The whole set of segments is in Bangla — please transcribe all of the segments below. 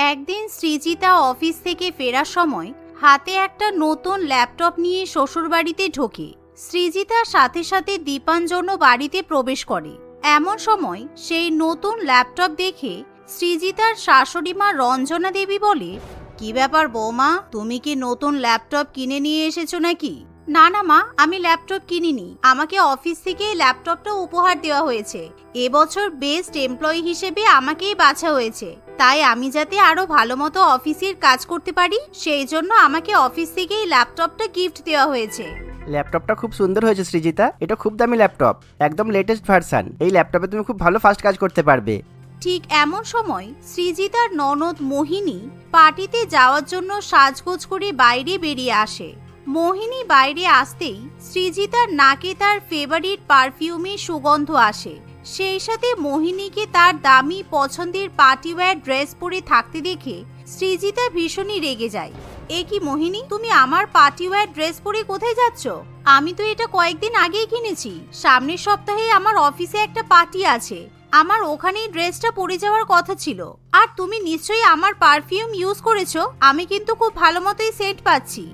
একদিন সৃজিতা অফিস থেকে ফেরার সময় হাতে একটা নতুন ল্যাপটপ নিয়ে শ্বশুরবাড়িতে ঢোকে। সৃজিতার সাথে সাথে দীপাঞ্জনও বাড়িতে প্রবেশ করে। এমন সময় সেই নতুন ল্যাপটপ দেখে সৃজিতার শাশুড়ি মা রঞ্জনা দেবী বলে, কি ব্যাপার বৌমা, তুমি কি নতুন ল্যাপটপ কিনে নিয়ে এসেছো নাকি? না না মা, আমি ল্যাপটপ কিনিনি, আমাকে অফিস থেকে ল্যাপটপটা উপহার দেওয়া হয়েছে। এবছর বেস্ট এমপ্লয়ি হিসেবে আমাকেই বাছা হয়েছে, তাই আমি যাতে আরো ভালো মতো অফিসের কাজ করতে পারি সেই জন্য আমাকে অফিস থেকেই ল্যাপটপটা গিফট দেওয়া হয়েছে। ল্যাপটপটা খুব সুন্দর হয়েছে সৃজিতা, এটা খুব দামি ল্যাপটপ, একদম লেটেস্ট ভার্সন। এই ল্যাপটপে তুমি খুব ভালো ফাস্ট কাজ করতে পারবে। ঠিক এমন সময় সৃজিতার ননদ মোহিনী পার্টিতে যাওয়ার জন্য সাজগোজ করে বাইরে বেরিয়ে আসে। মোহিনী বাইরে আসতেই সৃজিতার নাকে তার ফেভারিট পারফিউমের সুগন্ধ আসে। সেই সাথে মোহিনীকে তার দামি পছন্দের পার্টিওয়্যার ড্রেস পরে থাকতে দেখে সৃজিতা ভীষণই রেগে যায়। এ কি মোহিনী, তুমি আমার পার্টিওয়্যার ড্রেস পরে কোথায় যাচ্ছ? আমি তো এটা কয়েকদিন আগেই কিনেছি। সামনের সপ্তাহে আমার অফিসে একটা পার্টি আছে, আমার ওখানেই ড্রেসটা পরে যাওয়ার কথা ছিল। আর তুমি নিশ্চয়ই আমার পারফিউম ইউজ করেছো, আমি কিন্তু খুব ভালো মতোই সেন্ট পাচ্ছি।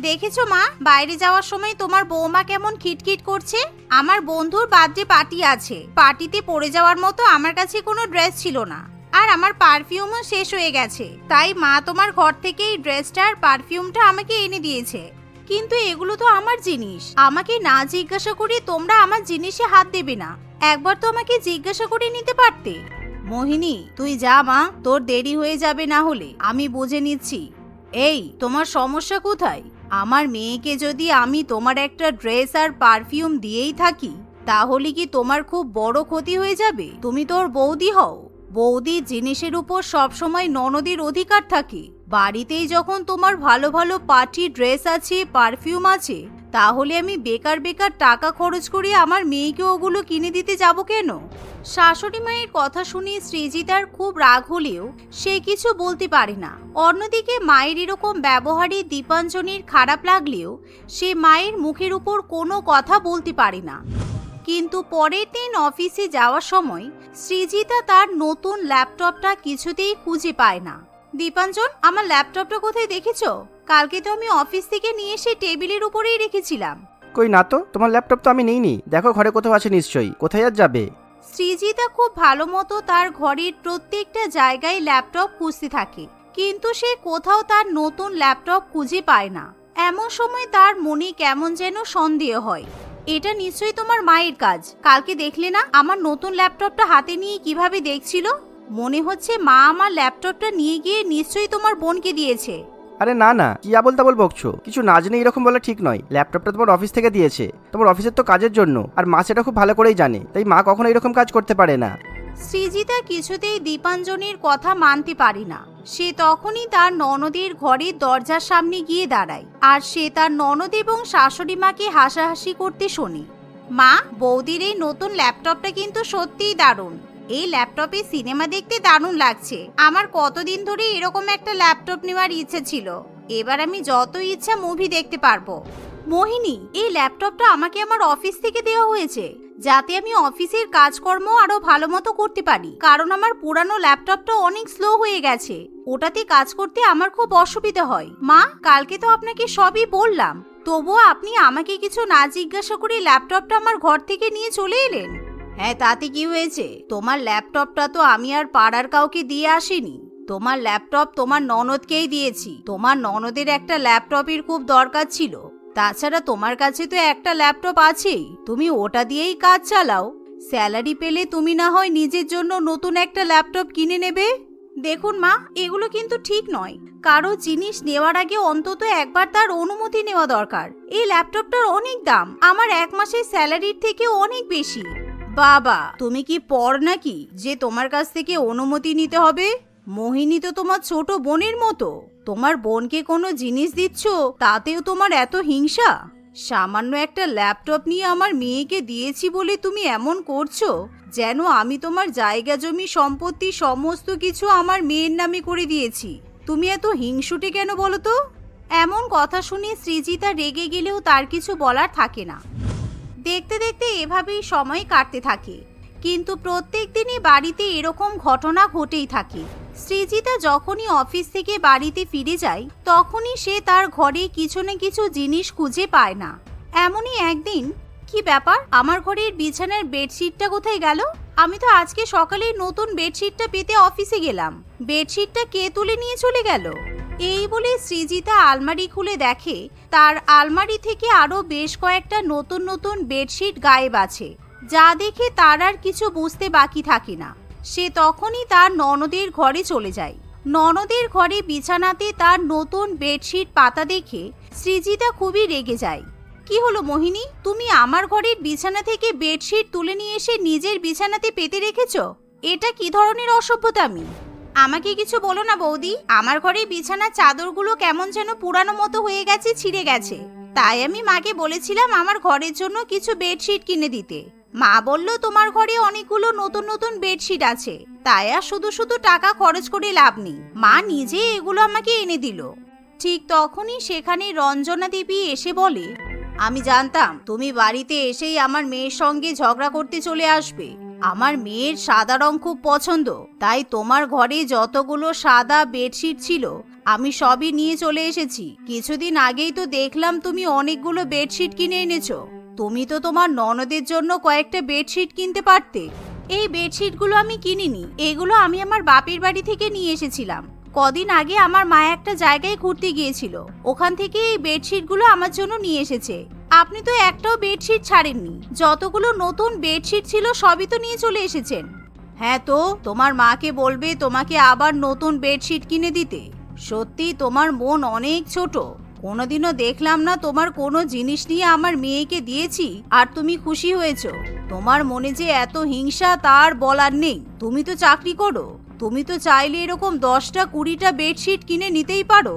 দেখেছো মা, বাইরে যাওয়ার সময় তোমার বৌমা কেমন খিটখিট করছে? আমার বন্ধুর বার্থডে পার্টি আছে, পার্টিতে পরে যাওয়ার মতো আমার কাছে কোনো ড্রেস ছিল না, আর আমার পারফিউমও শেষ হয়ে গেছে, তাই মা তোমার ঘর থেকে এই ড্রেসটা আর পারফিউমটা আমাকে এনে দিয়েছে। কিন্তু এগুলো তো আমার জিনিস, আমাকে না জিজ্ঞাসা করে তোমরা আমার জিনিসে হাত দেবে না, একবার তো আমাকে জিজ্ঞাসা করে নিতে পারতে। মোহিনী, তুই যা মা, তোর দেরি হয়ে যাবে, না হলে আমি বুঝে নিচ্ছি। এই, তোমার সমস্যা কোথায়? আমার মেয়েকে যদি আমি তোমার একটা ড্রেস আর পারফিউম দিয়েই থাকি তাহলে কি তোমার খুব বড় ক্ষতি হয়ে যাবে? তুমি তোর বৌদি হও, বৌদির জিনিসের উপর সবসময় ননদের অধিকার থাকে। বাড়িতেই যখন তোমার ভালো ভালো পার্টি ড্রেস আছে, পারফিউম আছে, তাহলে আমি বেকার বেকার টাকা খরচ করে আমার মেয়েকে ওগুলো কিনে দিতে যাব কেন? শাশুড়ি মায়ের কথা শুনে সৃজিতার খুব রাগ হলেও সে কিছু বলতে পারে না। অন্যদিকে মায়ের এরকম ব্যবহারে দীপাঞ্জনির খারাপ লাগলেও সে মায়ের মুখের উপর কোনো কথা বলতে পারে না। কিন্তু পরের দিন অফিসে যাওয়ার সময় সৃজিতা তার নতুন ল্যাপটপটা কিছুতেই খুঁজে পায় না। দীপাঞ্জন, আমার ল্যাপটপটা কোথায় দেখেছো? কালকে তো আমি অফিস থেকে নিয়ে এসে টেবিলের উপরেই রেখেছিলাম। কই না তো, তোমার ল্যাপটপ তো আমি নেইনি, দেখো ঘরে কোথাও আছে নিশ্চয়ই, কোথায় আর যাবে? সৃজিতা খুব ভালো মতো তার ঘরের প্রত্যেকটা জায়গায় ল্যাপটপ খুঁজতে থাকে, কিন্তু সে কোথাও তার নতুন ল্যাপটপ খুঁজে পায় না। এমন সময় তার মনে কেমন যেন সন্দেহ হয়, এটা নিশ্চয়ই তোমার মায়ের কাজ। কালকে দেখলে না আমার নতুন ল্যাপটপটা হাতে নিয়ে কিভাবে দেখছিল? মনে হচ্ছে মা আমার ল্যাপটপটা নিয়ে গিয়ে নিশ্চয়ই তোমার বোনকে দিয়েছে। আরে না না, কি আবল তাবল বকছো, কিছু না জেনে এরকম বলা ঠিক নয়। ল্যাপটপটা তোমার অফিস থেকে দিয়েছে, তোমার অফিসের তো কাজের জন্য, আর মা সেটা খুব ভালো করেই জানে, তাই মা কখনো এরকম কাজ করতে পারে না। সৃজিতা কিছুতেই দীপাঞ্জনের কথা মানতে পারে না। সে তখনই তার ননদের ঘরের দরজার সামনে গিয়ে দাঁড়ায়, আর সে তার ননদ এবং শাশুড়ি মাকে হাসাহাসি করতে শোনে। মা, বৌদির এই নতুন ল্যাপটপটা কিন্তু সত্যিই দারুণ। এই ল্যাপটপে সিনেমা দেখতে দারুণ লাগছে। আমার কতদিন ধরে এরকম একটা ল্যাপটপ নেওয়ার ইচ্ছে ছিল, এবার আমি যত ইচ্ছা মুভি দেখতে পারবো। মোহিনী, এই ল্যাপটপটা আমাকে আমার অফিস থেকে দেওয়া হয়েছে যাতে আমি অফিসের কাজকর্ম আরো ভালো মতো করতে পারি, কারণ আমার পুরানো ল্যাপটপটা অনেক স্লো হয়ে গেছে, ওটাতে কাজ করতে আমার খুব অসুবিধা হয়। মা, কালকে তো আপনাকে সবই বললাম, তবুও আপনি আমাকে কিছু না জিজ্ঞাসা করে ল্যাপটপটা আমার ঘর থেকে নিয়ে চলে এলেন। হ্যাঁ, তাতে কি হয়েছে? তোমার ল্যাপটপটা তো আমি আর পাড়ার কাউকে দিয়ে আসিনি, তোমার ল্যাপটপ তোমার ননদকেই দিয়েছি। তোমার ননদের একটা ল্যাপটপের খুব দরকার ছিল, তাছাড়া তোমার কাছে তো একটা ল্যাপটপ আছেই, তুমি ওটা দিয়েই কাজ চালাও। স্যালারি পেলে তুমি না হয় নিজের জন্য নতুন একটা ল্যাপটপ কিনে নেবে। দেখুন মা, এগুলো কিন্তু ঠিক নয়। কারো জিনিস নেওয়ার আগে অন্তত একবার তার অনুমতি নেওয়া দরকার। এই ল্যাপটপটার অনেক দাম, আমার এক মাসের স্যালারির থেকে অনেক বেশি। বাবা, তুমি কি পর নাকি যে তোমার কাছ থেকে অনুমতি নিতে হবে? মোহিনী তো তোমার ছোট বোনের মতো, তোমার বোনকে কোনো জিনিস দিচ্ছ তাতেও তোমার এত হিংসা? সামান্য একটা ল্যাপটপ নিয়ে আমার মেয়েকে দিয়েছি বলে তুমি এমন করছো যেন আমি তোমার জায়গা জমি সম্পত্তি সমস্ত কিছু আমার মেয়ের নামে করে দিয়েছি। তুমি এত হিংসুটে কেন বলো তো? এমন কথা শুনে সৃজিতা রেগে গেলেও তার কিছু বলার থাকে না। দেখতে দেখতে এভাবেই সময় কাটতে থাকে, কিন্তু প্রত্যেক দিনই বাড়িতে এরকম ঘটনা ঘটেই থাকে। সৃজিতা যখনই অফিস থেকে বাড়িতে ফিরে যায় তখনই সে তার ঘরে কিছু না কিছু জিনিস খুঁজে পায় না। এমনই একদিন, কি ব্যাপার, আমার ঘরের বিছানার বেডশিটটা কোথায় গেল? আমি তো আজকে সকালে নতুন বেডশিটটা পেতে অফিসে গেলাম, বেডশিটটা কে তুলে নিয়ে চলে গেল? এই বলে সৃজিতা আলমারি খুলে দেখে তার আলমারি থেকে আরো বেশ কয়েকটা নতুন নতুন বেডশিট গায়েব আছে, যা দেখে তার আর কিছু বুঝতে বাকি থাকে না। সে তখনই তার ননদের ঘরে চলে যায়। ননদের ঘরে বিছানাতে তার নতুন বেডশিট পাতা দেখে সৃজিতা খুবই রেগে যায়। কি হলো মোহিনী, তুমি আমার ঘরের বিছানা থেকে বেডশিট তুলে নিয়ে এসে নিজের বিছানাতে পেতে রেখেছো? এটা কি ধরনের অসভ্যতামি? আমাকে কিছু বলো না বৌদি, আমার ঘরে বিছানার চাদরগুলো কেমন যেন পুরানো মতো হয়ে গেছে, ছিঁড়ে গেছে। তাই আমি মাকে বলেছিলাম আমার ঘরের জন্য কিছু বেডশিট কিনে দিতে। মা বলল তোমার ঘরে অনেকগুলো নতুন নতুন বেডশিট আছে, তাই আর শুধু শুধু টাকা খরচ করে লাভ নেই। মা নিজে এগুলো আমাকে এনে দিল। ঠিক তখনই সেখানে রঞ্জনা দেবী এসে বলে, আমি জানতাম তুমি বাড়িতে এসেই আমার মেয়ের সঙ্গে ঝগড়া করতে চলে আসবে। আমার মেয়ের সাদা রং খুব পছন্দ, তাই তোমার ঘরে যতগুলো সাদা বেডশিট ছিল আমি সবই নিয়ে চলে এসেছি। কিছুদিন আগেই তো দেখলাম তুমি অনেকগুলো বেডশিট কিনে এনেছো। তুমি তো তোমার ননদের জন্য কয়েকটা বেডশিট কিনতে পারতে। এই বেডশিটগুলো আমি কিনিনি, এগুলো আমি আমার বাপের বাড়ি থেকে নিয়ে এসেছিলাম। কদিন আগে আমার মা একটা জায়গায় ঘুরতে গিয়েছিল, ওখান থেকে এই বেডশিটগুলো আমার জন্য নিয়ে এসেছে। আপনি তো একটাও বেডশিট ছাড়েননি, যতগুলো নতুন বেডশিট ছিল সবই তো নিয়ে চলে এসেছেন। হ্যাঁ তো তোমার মাকে বলবে তোমাকে আবার নতুন বেডশিট কিনে দিতে। সত্যি তোমার মন অনেক ছোট। কোনোদিনও দেখলাম না তোমার কোনো জিনিস নিয়ে আমার মেয়েকে দিয়েছি আর তুমি খুশি হয়েছো। তোমার মনে যে এত হিংসা তার বলার নেই। তুমি তো চাকরি করো, তুমি তো চাইলে এরকম 10টা 20টা বেডশিট কিনে নিতেই পারো।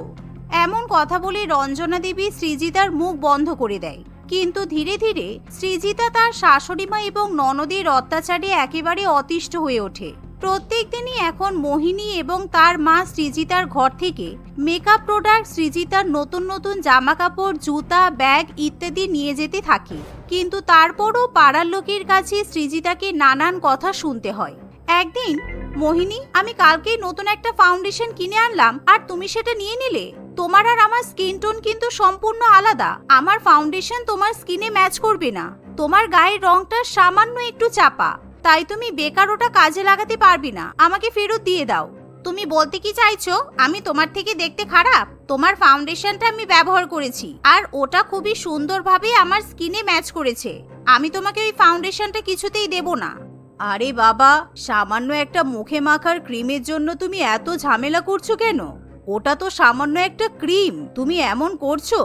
এমন কথা বলে রঞ্জনা দেবী সৃজিতার মুখ বন্ধ করে দেয়। কিন্তু ধীরে ধীরে সৃজিতা তার শাশুড়িমা এবং ননদের অত্যাচারে একেবারে অতিষ্ঠ হয়ে ওঠে। প্রত্যেক দিনই এখন মোহিনী এবং তার মা সৃজিতার ঘর থেকে মেকআপ প্রোডাক্ট, সৃজিতার নতুন নতুন জামা কাপড়, জুতা, ব্যাগ ইত্যাদি নিয়ে যেতে থাকে। কিন্তু তারপরও পাড়ার লোকের কাছে সৃজিতাকে নানান কথা শুনতে হয়। একদিন, মোহিনী, আমি কালকেই নতুন একটা ফাউন্ডেশন কিনে আনলাম আর তুমি সেটা নিয়ে নিলে। তোমার আর আমার স্কিন টোন কিন্তু সম্পূর্ণ আলাদা। আমার ফাউন্ডেশন তোমার স্কিনে ম্যাচ করবে না। তোমার গায়ের রংটা সামান্য একটু চাপা, তাই তুমি বেকার ওটা কাজে লাগাতে পারবে না। আমাকে ফেরত দিয়ে দাও। তুমি বলতে কি চাইছো আমি তোমার থেকে দেখতে খারাপ? তোমার ফাউন্ডেশনটা আমি ব্যবহার করেছি আর ওটা খুবই সুন্দরভাবে আমার স্কিনে ম্যাচ করেছে। আমি তোমাকে ওই ফাউন্ডেশনটা কিছুতেই দেব না। আরে বাবা, সামান্য একটা মুখে মাখার ক্রিমের জন্য তুমি এত ঝামেলা করছো কেন? ওটা তো সামান্য একটা ক্রিম। তুমি এমন করছো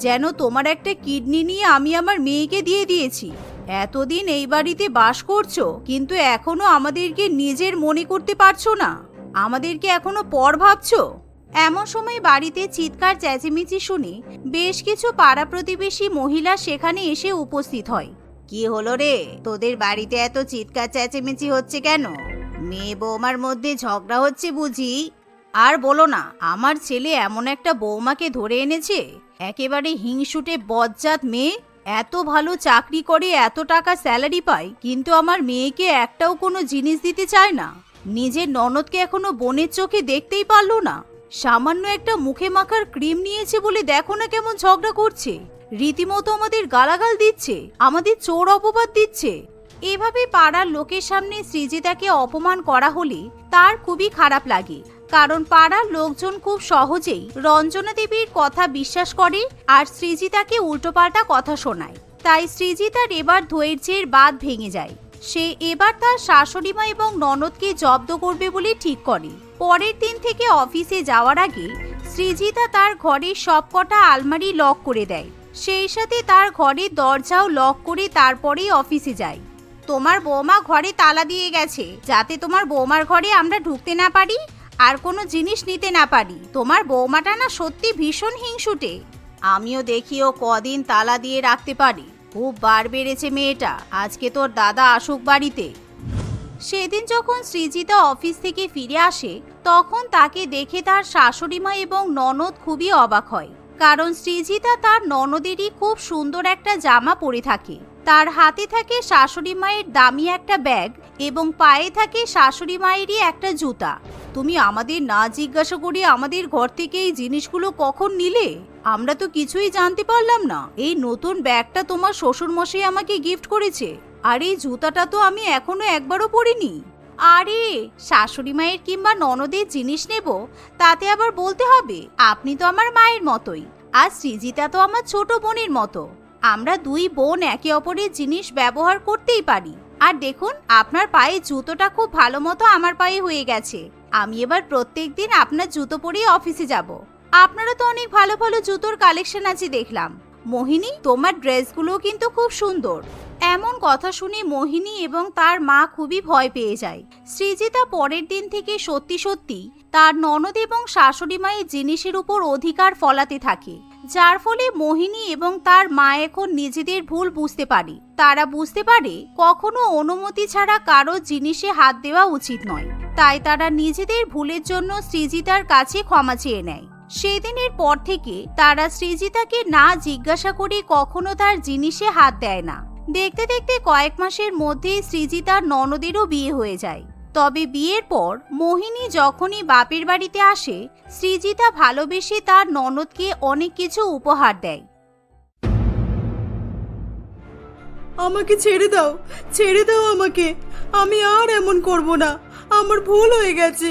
যেন তোমার একটা কিডনি নিয়ে আমি আমার মেয়েকে দিয়ে দিয়েছি। এতদিন এই বাড়িতে বাস করছো কিন্তু এখনো আমাদেরকে নিজের মনে করতে পারছো না, আমাদেরকে এখনো পর ভাবছো। এমন সময় বাড়িতে চিৎকার চেঁচেমেচি শুনে বেশ কিছু পাড়া প্রতিবেশী মহিলা সেখানে এসে উপস্থিত হয়। কি হলো রে, তোদের বাড়িতে এত চিৎকার চেঁচেমেচি হচ্ছে কেন? মেয়ে বৌমার মধ্যে ঝগড়া হচ্ছে বুঝি? আর বলো না, আমার ছেলে এমন একটা বৌমাকে ধরে এনেছে, একেবারে হিংসুটে বজ্জাত মেয়ে। এত ভালো চাকরি করে, এত টাকা স্যালারি পায়, কিন্তু আমার মেয়েকে একটাও কোনো জিনিস দিতে চায় না। নিজের ননদকে এখনো বোনের চোখে দেখতেই পারলো না। সামান্য একটা মুখে মাখার ক্রিম নিয়েছে বলে দেখো না কেমন ঝগড়া করছে। রীতিমতো আমাদের গালাগাল দিচ্ছে, আমাদের চোর অপবাদ দিচ্ছে। এভাবে পাড়ার লোকের সামনে সৃজিতাকে অপমান করা হলে তার খুবই খারাপ লাগে, কারণ পাড়ার লোকজন খুব সহজেই রঞ্জনা দেবীর কথা বিশ্বাস করে আর সৃজিতাকে উল্টোপাল্টা কথা শোনায়। তাই সৃজিতার এবার ধৈর্যের বাঁধ ভেঙে যায়। সে এবার তার শাশুড়িমা এবং ননদকে জব্দ করবে বলে ঠিক করে। পরের দিন থেকে অফিসে যাওয়ার আগে সৃজিতা তার ঘরের সবকটা আলমারি লক করে দেয়। সেই সাথে তার ঘরের দরজাও লক করে তারপরেই অফিসে যায়। তোমার বৌমা ঘরে তালা দিয়ে গেছে, যাতে তোমার বৌমার ঘরে আমরা ঢুকতে না পারি আর কোনো জিনিস নিতে না পারি। তোমার বৌমাটা না সত্যি ভীষণ হিংসুটে। আমিও দেখিও কদিন তালা দিয়ে রাখতে পারি। খুব বার বেড়েছে মেয়েটা। আজকে তোর দাদা আসুক বাড়িতে। সেদিন যখন সৃজিতা অফিস থেকে ফিরে আসে তখন তাকে দেখে তার শাশুড়িমা এবং ননদ খুবই অবাক হয়, কারণ সৃজিতা তার ননদেরই খুব সুন্দর একটা জামা পরে থাকে। তার হাতে থাকে শাশুড়ি মায়ের দামি একটা ব্যাগ এবং পায়ে থাকে শাশুড়ি মায়েরই একটা জুতা। তুমি আমাদের না জিজ্ঞাসা করে আমাদের ঘর থেকে এই জিনিসগুলো কখন নিলে? আমরা তো কিছুই জানতে পারলাম না। এই নতুন ব্যাগটা তোমার শ্বশুরমশাই আমাকে গিফট করেছে, আর এই জুতাটা তো আমি এখনো একবারও পরিনি। আরে শাশুড়ি মায়ের কিংবা ননদের জিনিস নেব, তাতে আবার বলতে হবে আপনি তো আমার মায়ের মতোই, আর সৃজিতা তো আমার ছোট বোনের মতো। আমরা দুই বোন একে অপরের জিনিস ব্যবহার করতেই পারি। আর দেখুন, আপনার পায়ে জুতোটা খুব ভালো মতো আমার পায়ে হয়ে গেছে। আমি এবার প্রত্যেকদিন আপনার জুতো পরেই অফিসে যাব। আপনারা তো অনেক ভালো ভালো জুতোর কালেকশন আছে দেখলাম। মোহিনী, তোমার ড্রেসগুলো কিন্তু খুব সুন্দর। এমন কথা শুনে মোহিনী এবং তার মা খুবই ভয় পেয়ে যায়। সৃজিতা পরের দিন থেকে সত্যি সত্যি তার ননদ এবং শাশুড়ি মায়ের জিনিসের উপর অধিকার ফলাতে থাকে, যার ফলে মোহিনী এবং তার মা এখন নিজেদের ভুল বুঝতে পারে। তারা বুঝতে পারে কখনো অনুমতি ছাড়া কারো জিনিসে হাত দেওয়া উচিত নয়। তাই তারা নিজেদের ভুলের জন্য সৃজিতার কাছে ক্ষমা চেয়ে নেয়। সেদিনের পর থেকে তারা সৃজিতাকে না জিজ্ঞাসা করে কখনো তার জিনিসে হাত দেয় না। দেখতে দেখতে কয়েক মাসের মধ্যেই সৃজিতার ননদেরও বিয়ে হয়ে যায়। তবে বিয়ের পর মোহিনী যখনই বাপের বাড়িতে আসে, সৃজিতা ভালোবেসে তার ননদকে অনেক কিছু উপহার দেয়। আমাকে ছেড়ে দাও আমাকে। আমি আর এমন করব না। আমার ভুল হয়ে গেছে।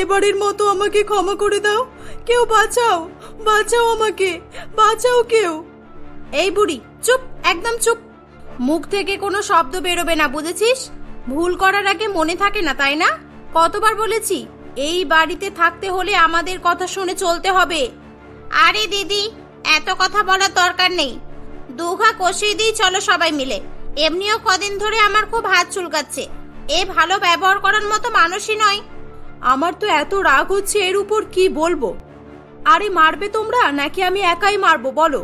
এবারের মতো আমাকে ক্ষমা করে দাও। কেউ বাঁচাও, বাঁচাও আমাকে, বাঁচাও কেউ। এই বুড়ি, চুপ, একদম চুপ। মুখ থেকে কোনো শব্দ বেরোবে না, বুঝেছিস? ভুল করার আগে মনে থাকে না, তাই না? কতবার বলেছি, এই বাড়িতে থাকতে হলে আমাদের কথা শুনে চলতে হবে। আরে দিদি, এত কথা বলার দরকার নেই। দুঘা কষিয়ে দিই চলো সবাই মিলে। এমনিও কদিন ধরে আমার খুব হাত চুলকাচ্ছে। এ ভালো ব্যবহার করার মতো মানুষই নয়। আমার তো এত রাগ হচ্ছে, এর উপর কি বলবো। আরে মারবে তোমরা নাকি আমি একাই মারবো বলো?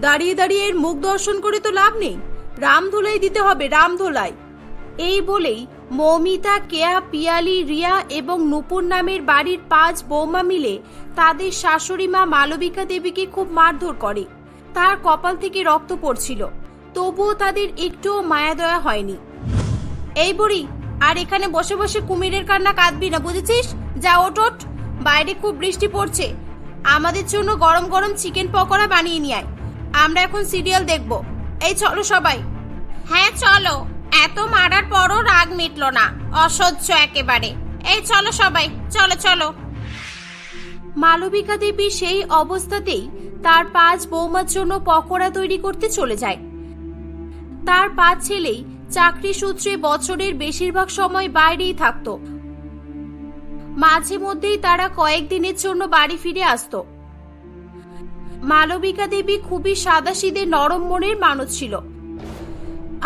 দাঁড়িয়ে দাঁড়িয়ে এর মুখ দর্শন করে তো লাভ নেই। রামধোলাই দিতে হবে, রামধোলাই। এই বলেই মৌমিতা, কেয়া, পিয়ালি, রিয়া এবং নূপুর নামের বাড়ির 5 বৌমা মিলে তাদের শাশুড়ি মা মালবিকা দেবীকে খুব মারধর করে। তার কপাল থেকে রক্ত পড়ছিল, তবুও তাদের একটুও মায়া দয়া হয়নি। এই বুড়ি, আর এখানে বসে বসে কুমিরের কান্না কাঁদবি না, বুঝেছিস? যা ওঠ, বাইরে খুব বৃষ্টি পড়ছে। আমাদের জন্য গরম গরম চিকেন পকোড়া বানিয়ে নিয়ে আয়। আমরা এখন সিরিয়াল দেখব। এই চলো সবাই। হ্যাঁ চলো, এত মারার পরও রাগ মিটলো না, অসহ্য একেবারে। এই চলো সবাই, চলো চলো। মালবিকা দেবী সেই অবস্থাতেই তার 5 বৌমার জন্য পকোড়া তৈরি করতে চলে যায়। তার 5 ছেলেই চাকরি সূত্রে বছরের বেশিরভাগ সময় বাইরেই থাকতো। মাঝে মধ্যেই তারা কয়েকদিনের জন্য বাড়ি ফিরে আসতো। মালবিকা দেবী খুবই সাদাসিধে নরম মনের মানুষ ছিল,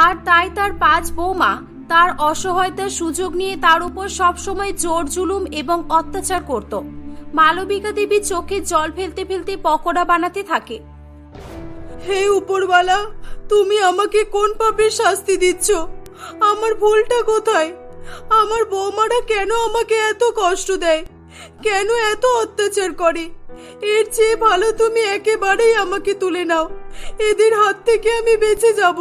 আর তাই তার 5 বৌমা তার অসহায়তার সুযোগ নিয়ে তার উপর সবসময় জোর জুলুম এবং অত্যাচার করত। মালবিকা দেবী চোখে জল ফেলতে ফেলতে পকোড়া বানাতে থাকে। হে উপরওয়ালা, তুমি আমাকে কোন পাপের শাস্তি দিচ্ছ? আমার ভুলটা কোথায়? আমার বৌমারা কেন আমাকে এত কষ্ট দেয়? কেন এত অত্যাচার করে? এর চেয়ে ভালো তুমি একেবারেই আমাকে তুলে নাও। এদের হাত থেকে আমি বেঁচে যাব।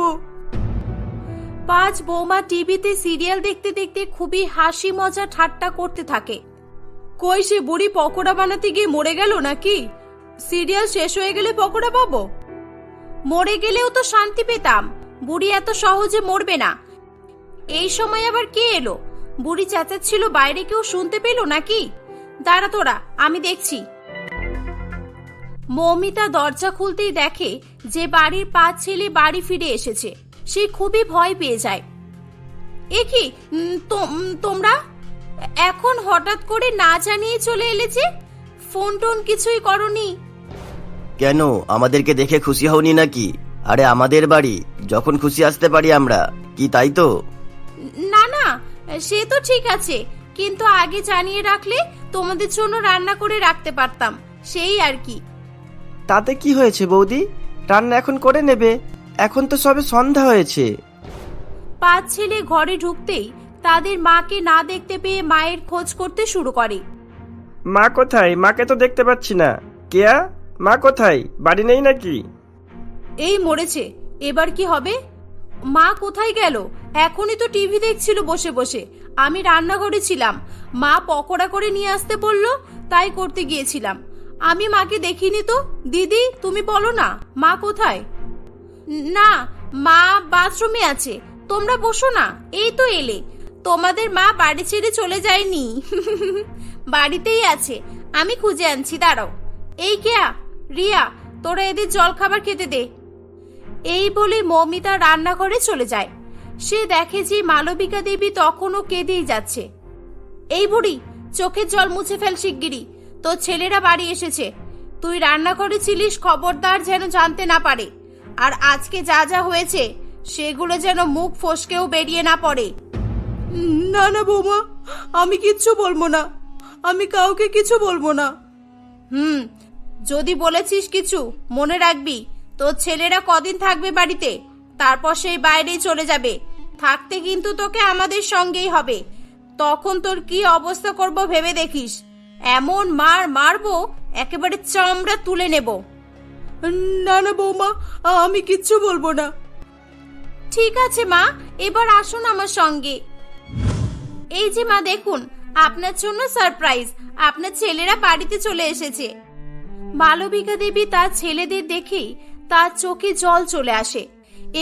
5 বৌমা টিভিতে সিরিয়াল দেখতে দেখতে খুবই হাসি মজা ঠাট্টা করতে থাকে। কই সে বুড়ি পকোড়া বানাতে গিয়ে মরে গেল নাকি? সিরিয়াল শেষ হয়ে গেলে পকোড়া পাবো? মরে গেলেও তো শান্তি পেতাম। বুড়ি এত সহজে মরবে না। এই সময় আবার কে এলো? বুড়ি চেঁচাচ্ছিল, বাইরে কেউ শুনতে পেল নাকি? দাঁড়া তোরা, আমি দেখছি। মৌমিতা দরজা খুলতেই দেখে যে বাড়ির 5 ছেলে বাড়ি ফিরে এসেছে। সে খুবই ভয় পেয়ে যায়। এ কি তোমরা এখন হঠাৎ করে না জানিয়ে চলে এলে যে? ফোন টোন কিছুই করনি? কেন, আমাদেরকে দেখে খুশি হওনি নাকি? আরে আমাদের বাড়ি, যখন খুশি আসতে পারি আমরা, কি তাই তো? না না, সে তো ঠিক আছে, কিন্তু আগে জানিয়ে রাখলে তোমাদের জন্য রান্না করে রাখতে পারতাম, সেই আর কি। তাতে কি হয়েছে বৌদি? রান্না এখন করে নেবে, এখন তো সবে সন্ধ্যা হয়েছে। 5 ছেলে ঘরে ঢুকতেই তাদের মাকে না দেখতে পেয়ে মায়ের খোঁজ করতে শুরু করে। মা কোথায়? মাকে তো দেখতে পাচ্ছি না। কেয়া, মা কোথায়? বাড়ি নেই নাকি? এই মরেছে, এবার কি হবে? মা কোথায় গেল? এখনই তো টিভি দেখছিল বসে বসে। আমি রান্নাঘরে ছিলাম, মা পকোড়া করে নিয়ে আসতে বললো, তাই করতে গিয়েছিলাম। আমি মাকে দেখিনি তো। দিদি তুমি বলো না, মা কোথায়? না, মা বাথরুমে আছে। তোমরা বসো না, এই তো এলে। তোমাদের মা বাড়ি ছেড়ে চলে যায়নি, বাড়িতেই আছে। আমি খুঁজে আনছি, দাঁড়াও। এই কেয়া, রিয়া, তোরা এদের জল খাবার খেতে দে। এই বলে মৌমিতা রান্নাঘরে চলে যায়। সে দেখে যে মালবিকা দেবী তখনও কেঁদেই যাচ্ছে। এই বুড়ি, চোখের জল মুছে ফেল শিগগিরই, তোর ছেলেরা বাড়ি এসেছে। তুই রান্নাঘরে ছিলিস, খবরদার যেন জানতে না পারে। আর আজকে যা যা হয়েছে সেগুলো যেন মুখ ফসকেও বেরিয়ে না পড়ে। না না বৌমা, আমি কিচ্ছু বলবো না, আমি কাউকে কিছু বলবো না। যদি বলেছিস কিছু, মনে রাখবি তোর ছেলেরা কদিন থাকবে বাড়িতে, তারপর সেই বাইরেই চলে যাবে। থাকতে কিন্তু তোকে আমাদের সঙ্গেই হবে। তখন তোর কি অবস্থা করব ভেবে দেখিস। এমন মার মারবো, একেবারে চামড়া তুলে নেব। না না বৌমা, আমি কিচ্ছু বলবো না। ঠিক আছে মা, এবার আসুন আমার সঙ্গে। এই যে মা দেখুন, আপনার জন্য সারপ্রাইজ, আপনার ছেলেরা বাড়িতে চলে এসেছে। মালবিকা দেবী তার ছেলেদের দেখেই তার চোখে জল চলে আসে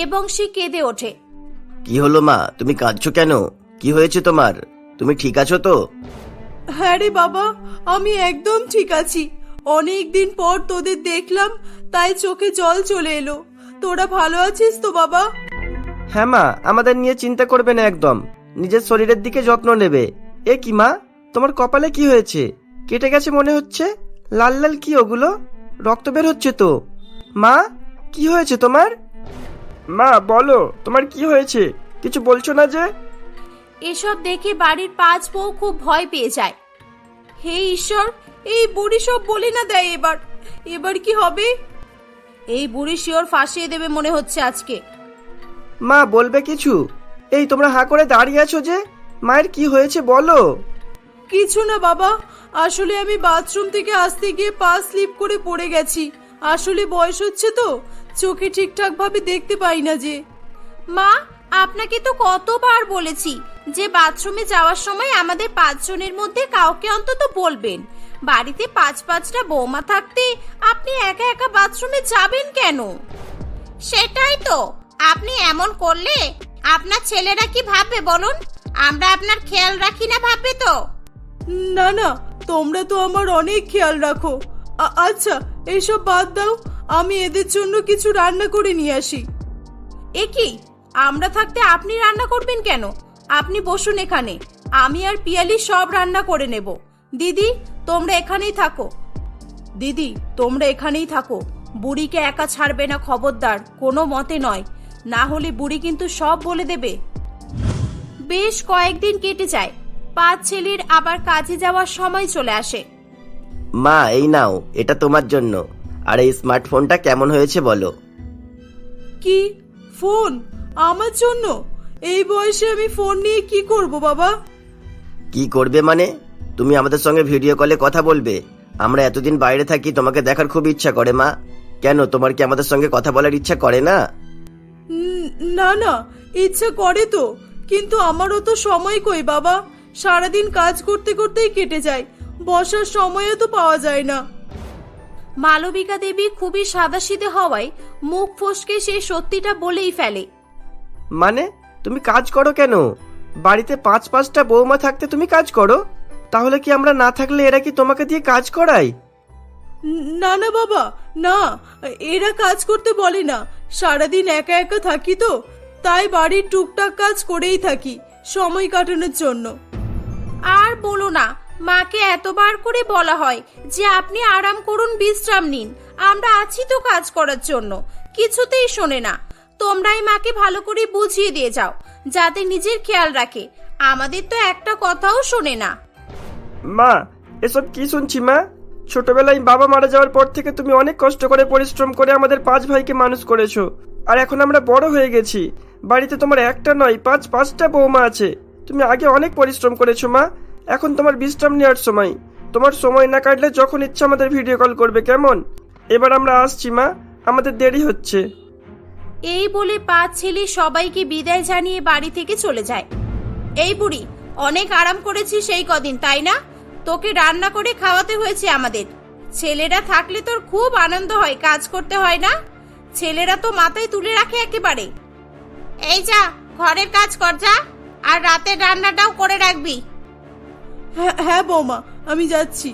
এবং সে কেঁদে ওঠে। কি হলো মা, তুমি কাঁদছো কেন? কি হয়েছে তোমার? তুমি ঠিক আছো তো? হ্যাঁ রে বাবা, আমি একদম ঠিক আছি। অনেক দিন পর তোদের দেখলাম, তাই চোখে জল চলে এলো। তোরা ভালো আছিস তো বাবা? হ্যাঁ মা, আমাদের নিয়ে চিন্তা করবে না একদম। নিজের শরীরের দিকে যত্ন নেবে। এ কি মা, তোমার কপালে কি হয়েছে? কেটে গেছে মনে হচ্ছে। লাল লাল কি ওগুলো? রক্ত বের হচ্ছে তো। মা, কি হয়েছে তোমার? মা বলো, তোমার কি হয়েছে? কিছু বলছো না যে? এসব দেখে বাড়ির 5 বউ খুব ভয় পেয়ে যায়। হে ঈশ্বর, এই বুড়ি সব বলে না দেয়। এবার কি হবে? এই বুড়ি শিওর ফাঁসিয়ে দেবে মনে হচ্ছে আজকে। মা বলবে কিছু? এই তোমরা হাঁ করে দাঁড়িয়ে আছো যে, মায়ের কি হয়েছে বলো। কিছু না বাবা, আসলে আমি বাথরুম থেকে আসতে গিয়ে পা স্লিপ করে পড়ে গেছি। আসলে বয়স হচ্ছে তো, চোখে ঠিকঠাক ভাবে দেখতে পাই না যে। মা, আপনাকে তো কতবার বলেছি যে বাথরুমে যাওয়ার সময় আমাদের 5 জনের মধ্যে কাউকে অন্তত বলবেন। বাড়িতে 5-5টা বৌমা থাকতে আপনি একা একা বাথরুমে যাবেন কেন? সেটাই তো, আপনি এমন করলে আপনার ছেলেরা কি ভাববে বলুন? আমরা আপনার খেয়াল রাখি না ভাববে তো? না না, তোমরা তো আমার অনেক খেয়াল রাখো। আচ্ছা, এসব বাদ দাও, আমি এদের জন্য কিছু রান্না করে নিয়ে আসি। এ কি, আমরা থাকতে আপনি রান্না করবেন কেন? আপনি বসুন এখানে, আমি আর পিয়ালি সব রান্না করে নেব। দিদি তোমরা এখানেই থাকো। দিদি তোমরা এখানেই থাকো, বুড়িকে একা ছাড়বে না, খবরদার, কোনো মতে নয়, না হলে বুড়ি কিন্তু সব বলে দেবে। বেশ কয়েকদিন কেটে যায়। 5 ছেলের আবার কাজে যাওয়ার সময় চলে আসে। মা এই নাও, এটা তোমার জন্য। আর এই স্মার্টফোনটা কেমন হয়েছে বলো? কি ফোন? আমার জন্য? এই বয়সে আমি ফোন নিয়ে কি করব বাবা? কি করবে মানে? তুমি আমাদের সঙ্গে ভিডিও কলে কথা বলবে। আমরা এতদিন বাইরে থাকি, তোমাকে দেখার খুব ইচ্ছা করে মা। কেন, তোমার কি আমাদের সঙ্গে কথা বলার ইচ্ছা করে না? না না, ইচ্ছা করে তো, কিন্তু আমারও তো সময় কই বাবা। সারাদিন কাজ করতে করতেই কেটে যায়, বসার সময়ও তো পাওয়া যায় না। মালবিকা দেবী খুবই সাদাসিধে হওয়ায় মুখ ফসকে সে সত্যিটা বলেই ফেলে। মানে তুমি কাজ করো কেন? বাড়িতে 5-5টা বৌমা থাকতে তুমি কাজ করো? তাহলে কি আমরা না থাকলে এরা কি তোমাকে দিয়ে কাজ করায়? না না বাবা, না, এরা কাজ করতে বলে না। সারাদিন একা একা থাকি তো, তাই বাড়ির টুকটাক কাজ করেই থাকি সময় কাটানোর জন্য। আর বলো না, মাকে এতবার করে বলা হয় যে আপনি আরাম করুন, বিশ্রাম নিন, আমরা আছি তো কাজ করার জন্য, কিছুতেই শোনে না। তোমরাই মাকে ভালো করে বুঝিয়ে দিয়ে যাও যাতে নিজের খেয়াল রাখে, আমাদের তো একটা কথাও শোনে না। মা, এসব কি শুনছি মা? ছোটবেলায় বাবা মারা যাওয়ার পর থেকে তুমি অনেক কষ্ট করে পরিশ্রম করে আমাদের 5 ভাইকে মানুষ করেছো। আর এখন আমরা বড় হয়ে গেছি, বাড়িতে তোমার একটা নয় 5-5টা বৌমা আছে। তুমি আগে অনেক পরিশ্রম করেছো মা, এখন তোমার বিশ্রাম নেওয়ার সময়। তোমার সময় না কাটলে যখন ইচ্ছা আমাদের ভিডিও কল করবে, কেমন? এবার আমরা আসছি মা, আমাদের দেরি হচ্ছে। এই বলে 5 ছেলে সবাইকে বিদায় জানিয়ে বাড়ি থেকে চলে যায়। এই বুড়ি, অনেক আরাম করেছি সেই কদিন, তাই না? তোকে রান্না করে খাওয়াতে হয়েছে আমাদের। ছেলেরা থাকলে তোর খুব আনন্দ হয়, কাজ করতে হয় না। ছেলেরা তো মাথায় তুলে রাখে একেবারে। এই যা, ঘরের কাজ কর যা, আর রাতের রান্নাটাও করে রাখবি। হ্যাঁ হ্যাঁ বৌমা, আমি যাচ্ছি।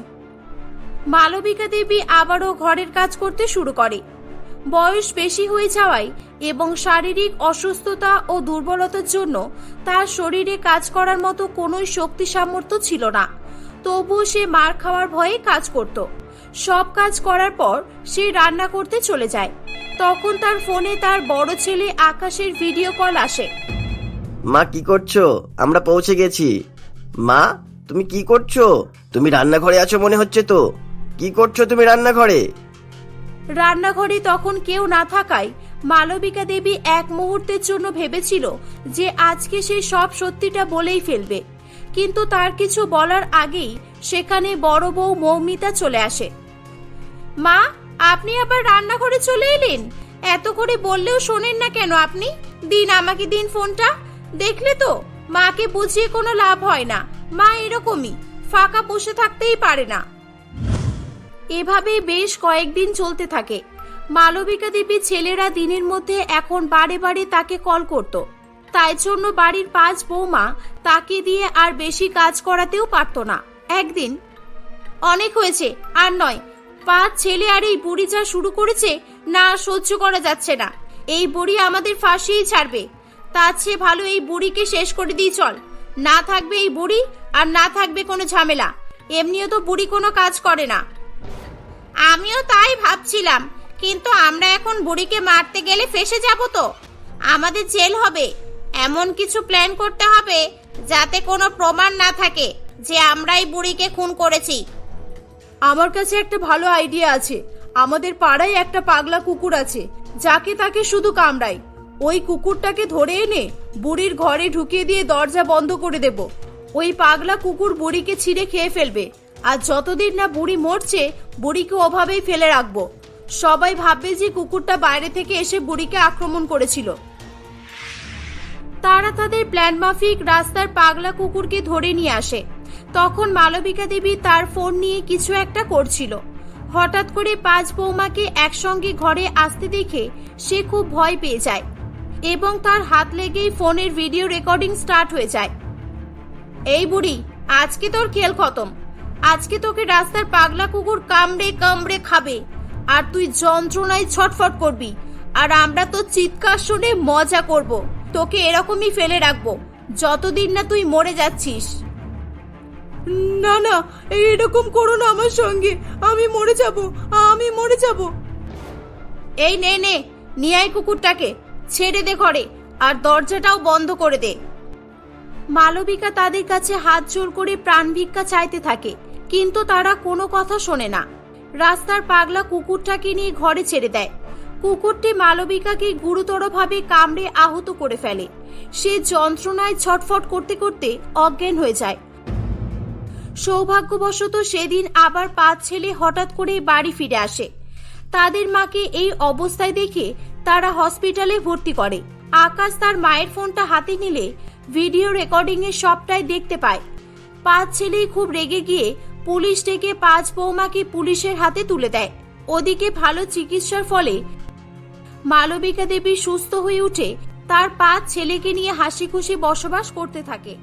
মালবিকা দেবী আবারও ঘরের কাজ করতে শুরু করে। বয়স বেশি হয়ে যাওয়ায় এবং শারীরিক অসুস্থতা ও দুর্বলতার জন্য তার শরীরে কাজ করার মতো কোনো শক্তি সামর্থ্য ছিল না। তবুও সে মার খাওয়ার ভয়ে কাজ করত। সব কাজ করার পর সে রান্না করতে চলে যায়। তখন তার ফোনে তার বড় ছেলে আকাশের ভিডিও কল আসে। মা কি করছো? আমরা পৌঁছে গেছি। মা তুমি কি করছো? তুমি রান্নাঘরে আছো মনে হচ্ছে তো। কি করছো তুমি রান্নাঘরে? রান্নাঘরে তখন কেউ না থাকায় মালবিকা দেবী এক মুহূর্তের জন্য ভেবেছিল যে আজকে সে সব সত্যিটা বলেই ফেলবে, কিন্তু তার কিছু বলার আগেই সেখানে বড় বউ মৌমিতা চলে আসে। মা, আপনি আবার রান্নাঘরে চলে এলেন? এত করে বললেও শোনেন না কেন আপনি? দিন, আমাকে দিন ফোনটা। দেখলে তো, মাকে বুঝিয়ে কোনো লাভ হয় না। মা এরকমই, ফাঁকা বসে থাকতেই পারে না। এভাবে বেশ কয়েকদিন চলতে থাকে। মালবিকা দেবী ছেলেরা দিনের মধ্যে এখন বারে বারে তাকে কল করত। তাই জন্য বাড়ির 5 বৌমা তাকে দিয়ে আর বেশি কাজ করাতেও পারত না। একদিন, অনেক হয়েছে, আর নয়, 5 ছেলে আর এই বুড়ি যা শুরু করেছে, না সহ্য করা যাচ্ছে না। এই বুড়ি আমাদের ফাঁসিয়েই ছাড়বে। তার চেয়ে ভালো এই বুড়িকে শেষ করে দিই চল। না থাকবে এই বুড়ি, আর না থাকবে কোনো ঝামেলা। এমনিও তো বুড়ি কোনো কাজ করে না। আমিও তাই ভাবছিলাম, কিন্তু আমরা এখন বুড়িকে মারতে গেলে ফেসে যাব তো। আমাদের জেল হবে। এমন কিছু প্ল্যান করতে হবে যাতে কোনো প্রমাণ না থাকে যে আমরাই বুড়িকে খুন করেছি। আমার কাছে একটা ভালো আইডিয়া আছে। আমাদের পাড়ায় একটা পাগলা কুকুর আছে, যাকে তাকে শুধু কামড়ায়। ওই কুকুরটাকে ধরে এনে বুড়ির ঘরে ঢুকিয়ে দিয়ে দরজা বন্ধ করে দেব। ওই পাগলা কুকুর বুড়িকে ছিঁড়ে খেয়ে ফেলবে, আর যতদিন না বুড়ি মরছে বুড়িকে ওভাবেই ফেলে রাখবো। সবাই ভাববে যে কুকুরটা বাইরে থেকে এসে বুড়িকে আক্রমণ করেছিল। তারা তাদের প্ল্যান মাফিক রাস্তার পাগলা কুকুরকে ধরে নিয়ে আসে। তখন মালবিকা দেবী তার ফোন নিয়ে কিছু একটা করছিল। হঠাৎ করে 5 বৌমাকে একসঙ্গে ঘরে আসতে দেখে সে খুব ভয় পেয়ে যায় এবং তার হাত লেগেই ফোনের ভিডিও রেকর্ডিং স্টার্ট হয়ে যায়। এই বুড়ি, আজকে তোর খেল খতম। আজকে তোকে রাস্তার পাগলা কুকুর কামড়ে কামড়ে খাবে, আর তুই যন্ত্রণায় ছটফট করবি, আর আমরা তো চিৎকার শুনে মজা করব। তোকে এরকমই ফেলে রাখবো যতদিন না তুই মরে যাচ্ছিস। না না, এরকম করো না আমার সঙ্গে। আমি মরে যাব, আমি মরে যাব। এই নে নে, নিয়ে আয় কুকুরটাকে, ছেড়ে দে ঘরে, আর দরজাটাও বন্ধ করে দে। মালবিকা তাদের কাছে হাত জোর করে প্রাণ ভিক্ষা চাইতে থাকে, কিন্তু তারা কোনো কথা শোনে না। রাস্তার পাগলা কুকুরটাকে নিয়ে ঘরে ছেড়ে দেয়। কুকুরটি মালবিকাকে গুরুতরভাবে কামড়ে আহত করে ফেলে। সে যন্ত্রণায় ছটফট করতে করতে অজ্ঞান হয়ে যায়। সৌভাগ্যবশত সেদিন আবার 5 ছেলে হঠাৎ করে বাড়ি ফিরে আসে। তাদের মাকে এই অবস্থায় দেখে তারা হসপিটালে ভর্তি করে। আকাশ তার মায়ের ফোনটা হাতে নিলে ভিডিও রেকর্ডিং এ সবটাই দেখতে পায়। 5 ছেলেই খুব রেগে গিয়ে পুলিশ ডেকে 5 বৌমাকে পুলিশের হাতে তুলে দেয়। ওদিকে ভালো চিকিৎসার ফলে মালবিকা দেবী সুস্থ হয়ে উঠে তার 5 ছেলেকে নিয়ে হাসি খুশি বসবাস করতে থাকে।